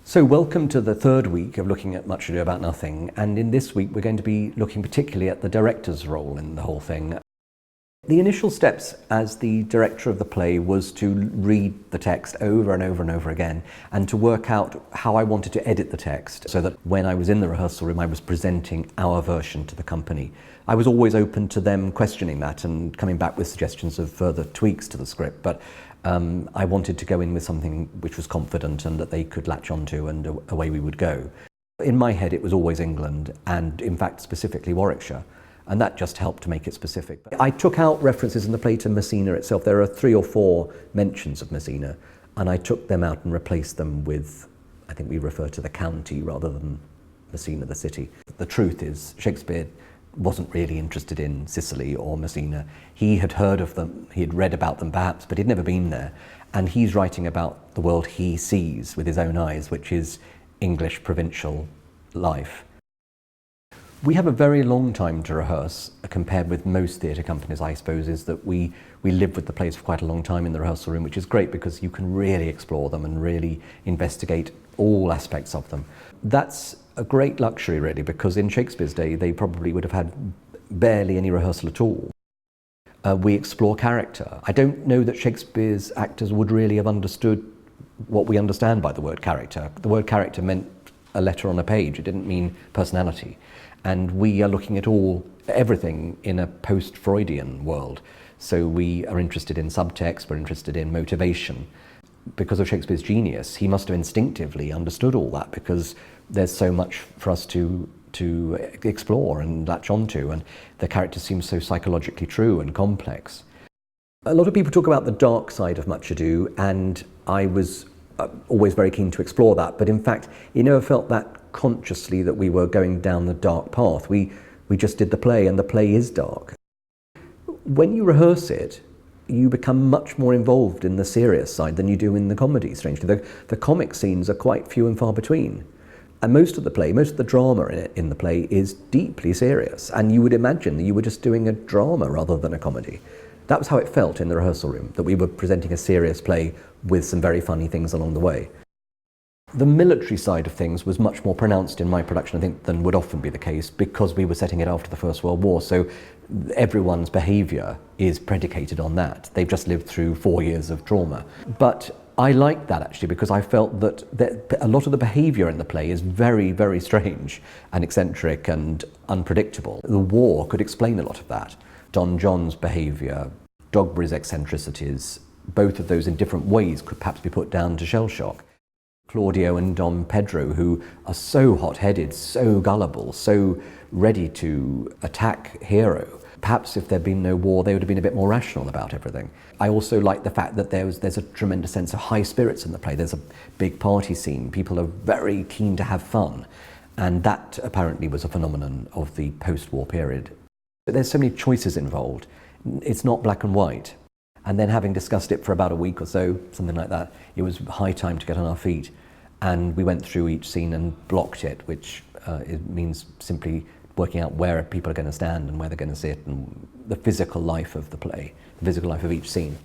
So welcome to the third week of looking at Much Ado About Nothing, and in this week we're going to be looking particularly at the director's role in the whole thing. The initial steps as the director of the play was to read the text over and over and over again and to work out how I wanted to edit the text so that when I was in the rehearsal room I was presenting our version to the company. I was always open to them questioning that and coming back with suggestions of further tweaks to the script, but I wanted to go in with something which was confident and that they could latch onto, and away we would go. In my head it was always England, and in fact specifically Warwickshire, and that just helped to make it specific. I took out references in the play to Messina itself. There are 3 or 4 mentions of Messina, and I took them out and replaced them with, I think we refer to the county rather than Messina, the city. The truth is, Shakespeare wasn't really interested in Sicily or Messina. He had heard of them, he had read about them perhaps, but he'd never been there. And he's writing about the world he sees with his own eyes, which is English provincial life. We have a very long time to rehearse, compared with most theatre companies, I suppose, is that we live with the plays for quite a long time in the rehearsal room, which is great because you can really explore them and really investigate all aspects of them. That's a great luxury, really, because in Shakespeare's day, they probably would have had barely any rehearsal at all. We explore character. I don't know that Shakespeare's actors would really have understood what we understand by the word character. The word character meant a letter on a page. It didn't mean personality. And we are looking at everything in a post-Freudian world. So we are interested in subtext, we're interested in motivation. Because of Shakespeare's genius, he must have instinctively understood all that, because there's so much for us to explore and latch onto, and the character seems so psychologically true and complex. A lot of people talk about the dark side of Much Ado, and I was always very keen to explore that, but in fact, it never felt that consciously that we were going down the dark path. We just did the play, and the play is dark. When you rehearse it, you become much more involved in the serious side than you do in the comedy, strangely. The comic scenes are quite few and far between. And most of the drama in the play is deeply serious, and you would imagine that you were just doing a drama rather than a comedy. That was how it felt in the rehearsal room, that we were presenting a serious play with some very funny things along the way. The military side of things was much more pronounced in my production, I think, than would often be the case, because we were setting it after the First World War, so everyone's behaviour is predicated on that. They've just lived through 4 years of trauma. But I liked that, actually, because I felt that a lot of the behaviour in the play is very, very strange and eccentric and unpredictable. The war could explain a lot of that. Don John's behaviour, Dogberry's eccentricities, both of those in different ways could perhaps be put down to shell shock. Claudio and Don Pedro, who are so hot-headed, so gullible, so ready to attack Hero. Perhaps if there'd been no war, they would have been a bit more rational about everything. I also like the fact that there's a tremendous sense of high spirits in the play. There's a big party scene. People are very keen to have fun. And that apparently was a phenomenon of the post-war period. But there's so many choices involved. It's not black and white. And then, having discussed it for about a week or so, something like that, it was high time to get on our feet. And we went through each scene and blocked it, which it means simply working out where people are going to stand and where they're going to sit, and the physical life of the play, the physical life of each scene.